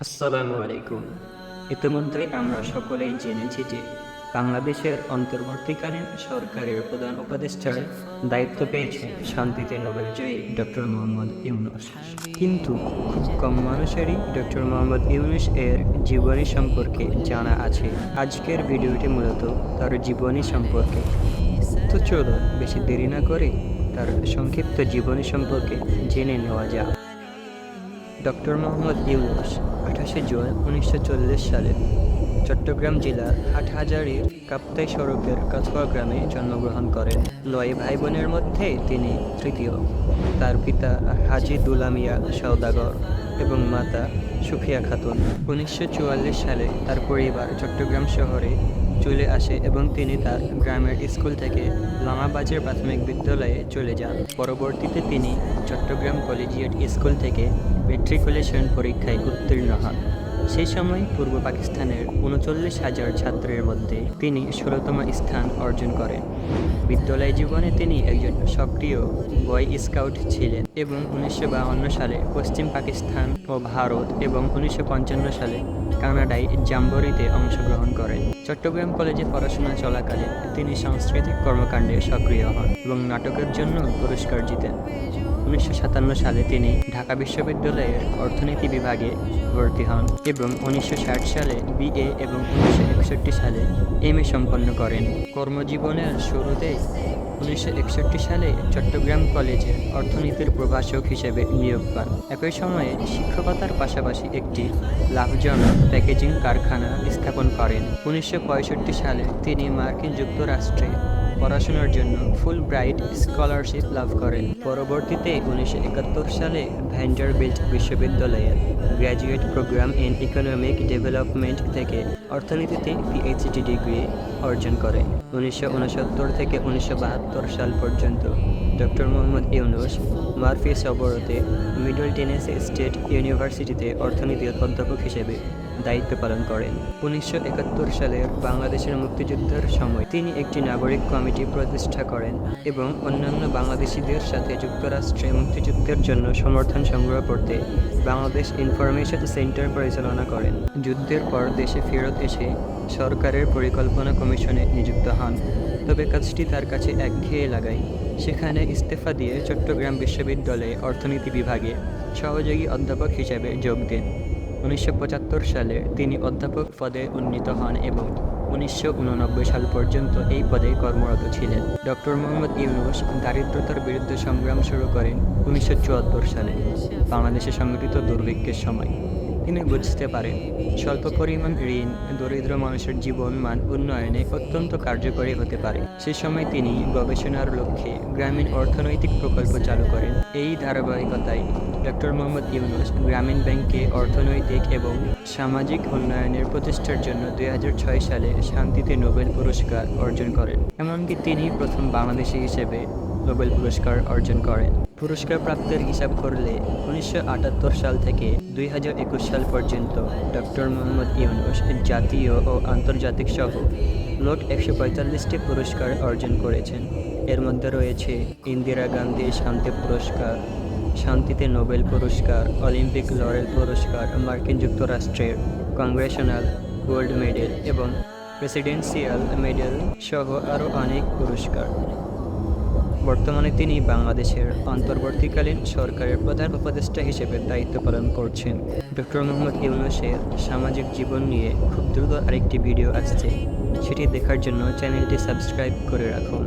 আসসালামু আলাইকুম। ইতিমধ্যে আমরা সকলেই জেনেছি যে বাংলাদেশের অন্তর্বর্তীকালীন সরকারের প্রধান উপদেষ্টার দায়িত্ব পেয়েছেন শান্তিতে নোবেলজয়ী ডক্টর মোহাম্মদ ইউনূস। কিন্তু খুব কম মানুষেরই ডক্টর মোহাম্মদ ইউনূস এর জীবনী সম্পর্কে জানা আছে। আজকের ভিডিওটি মূলত তার জীবনী সম্পর্কে। তো চলুন বেশি দেরি না করে তার সংক্ষিপ্ত জীবনী সম্পর্কে জেনে নেওয়া যাক। ডক্টর মোহাম্মদ ইউনূস 28শে জুন 1940 সালে চট্টগ্রাম জেলার হাটহাজারীর কাপ্তাই সড়কের কাছুয়া গ্রামে জন্মগ্রহণ করেন। 9 ভাই বোনের মধ্যে তিনি তৃতীয়। তার পিতা হাজী দুলা মিয়া সওদাগর এবং মাতা সুফিয়া খাতুন। 1944 সালে তার পরিবার চট্টগ্রাম শহরে চলে আসে এবং তিনি তার গ্রামের স্কুল থেকে লামাবাজার প্রাথমিক বিদ্যালয়ে চলে যান। পরবর্তীতে তিনি চট্টগ্রাম কলেজিয়েট স্কুল থেকে ম্যাট্রিকুলেশন পরীক্ষায় উত্তীর্ণ হন। সেই সময় পূর্ব পাকিস্তানের 39,000 ছাত্রের মধ্যে তিনি 16তম স্থান অর্জন করেন। বিদ্যালয় জীবনে তিনি একজন সক্রিয় বয় স্কাউট ছিলেন এবং 1952 সালে পশ্চিম পাকিস্তান ও ভারত এবং 1955 সালে কানাডায় জাম্বরিতে অংশগ্রহণ করেন। চট্টগ্রাম কলেজে পড়াশোনা চলাকালে তিনি সাংস্কৃতিক কর্মকাণ্ডে সক্রিয় হন এবং নাটকের জন্য পুরস্কার জিতেন। 1957 সালে তিনি ঢাকা বিশ্ববিদ্যালয়ের অর্থনীতি বিভাগে ভর্তি হন এবং 1960 সালে বিএ এবং 1961 সালে এমএ সম্পন্ন করেন। কর্মজীবনের শুরুতে 1961 সালে চট্টগ্রাম কলেজে অর্থনীতির প্রভাষক হিসেবে নিয়োগ পান। একই সময়ে শিক্ষকতার পাশাপাশি একটি লাভজনক প্যাকেজিং কারখানা স্থাপন করেন। 1965 সালে তিনি মার্কিন যুক্তরাষ্ট্রে পড়াশোনার জন্য ফুল ব্রাইট স্কলারশিপ লাভ করেন। পরবর্তীতে 1971 সালে ভ্যান্ডারবিল্ট বিশ্ববিদ্যালয়ের graduate programme in economic development থেকে অর্থনীতিতে পিএইচডি ডিগ্রি অর্জন করেন। 1969 থেকে 1972 সাল পর্যন্ত ডক্টর মোহাম্মদ ইউনূস মার্ফি সবরতে মিডল টেনেসি স্টেট ইউনিভার্সিটিতে অর্থনীতির অধ্যাপক হিসেবে দায়িত্ব পালন করেন। 1971 সালের বাংলাদেশের মুক্তিযুদ্ধের সময় তিনি একটি নাগরিক কমিটি প্রতিষ্ঠা করেন এবং অন্যান্য বাংলাদেশিদের সাথে যুক্তরাষ্ট্রে মুক্তিযুদ্ধের জন্য সমর্থন সংগ্রহ করতে বাংলাদেশ ইনফরমেশন সেন্টার পরিচালনা করেন। যুদ্ধের পর দেশে ফেরত এসে সরকারের পরিকল্পনা কমিশনে নিযুক্ত হন, তবে কাজটি তার কাছে একঘেয়ে লাগায় সেখানে ইস্তফা দিয়ে চট্টগ্রাম বিশ্ববিদ্যালয়ে অর্থনীতি বিভাগে সহযোগী অধ্যাপক হিসেবে যোগ দেন। 1975 সালে তিনি অধ্যাপক পদে উন্নীত হন এবং 1989 সাল পর্যন্ত এই পদে কর্মরত ছিলেন। ডক্টর মোহাম্মদ ইউনূস দারিদ্রতার বিরুদ্ধে সংগ্রাম শুরু করেন 1974 সালে বাংলাদেশে সংঘটিত দুর্ভিক্ষের সময়। তিনি বুঝতে পারেন স্বল্প পরিমাণ ঋণ দরিদ্র মানুষের জীবন মান উন্নয়নে অত্যন্ত কার্যকরী হতে পারে। সে সময় তিনি গবেষণার লক্ষ্যে গ্রামীণ অর্থনৈতিক প্রকল্প চালু করেন। এই ধারাবাহিকতায় ডক্টর মোহাম্মদ ইউনূস গ্রামীণ ব্যাংকে অর্থনৈতিক এবং সামাজিক উন্নয়নের প্রতিষ্ঠার জন্য 2006 সালে শান্তিতে নোবেল পুরস্কার অর্জন করেন। এমনকি তিনি প্রথম বাংলাদেশি হিসেবে নোবেল পুরস্কার অর্জন করেন। পুরস্কার প্রাপ্তের হিসাব করলে 1978 সাল থেকে 2021 সাল পর্যন্ত ডক্টর মোহাম্মদ ইউনূস জাতীয় ও আন্তর্জাতিক সহ মোট 145টি পুরস্কার অর্জন করেছেন। এর মধ্যে রয়েছে ইন্দিরা গান্ধী শান্তি পুরস্কার, শান্তিতে নোবেল পুরস্কার, অলিম্পিক লরেল পুরস্কার, মার্কিন যুক্তরাষ্ট্রের কংগ্রেশনাল গোল্ড মেডেল এবং প্রেসিডেন্সিয়াল মেডেল সহ আরও অনেক পুরস্কার। বর্তমানে তিনি বাংলাদেশের অন্তর্বর্তীকালীন সরকারের প্রধান উপদেষ্টা হিসেবে দায়িত্ব পালন করছেন। ডক্টর মোহাম্মদ ইউনূসের সামাজিক জীবন নিয়ে খুব দ্রুত আরেকটি ভিডিও আসছে, সেটি দেখার জন্য চ্যানেলটি সাবস্ক্রাইব করে রাখুন।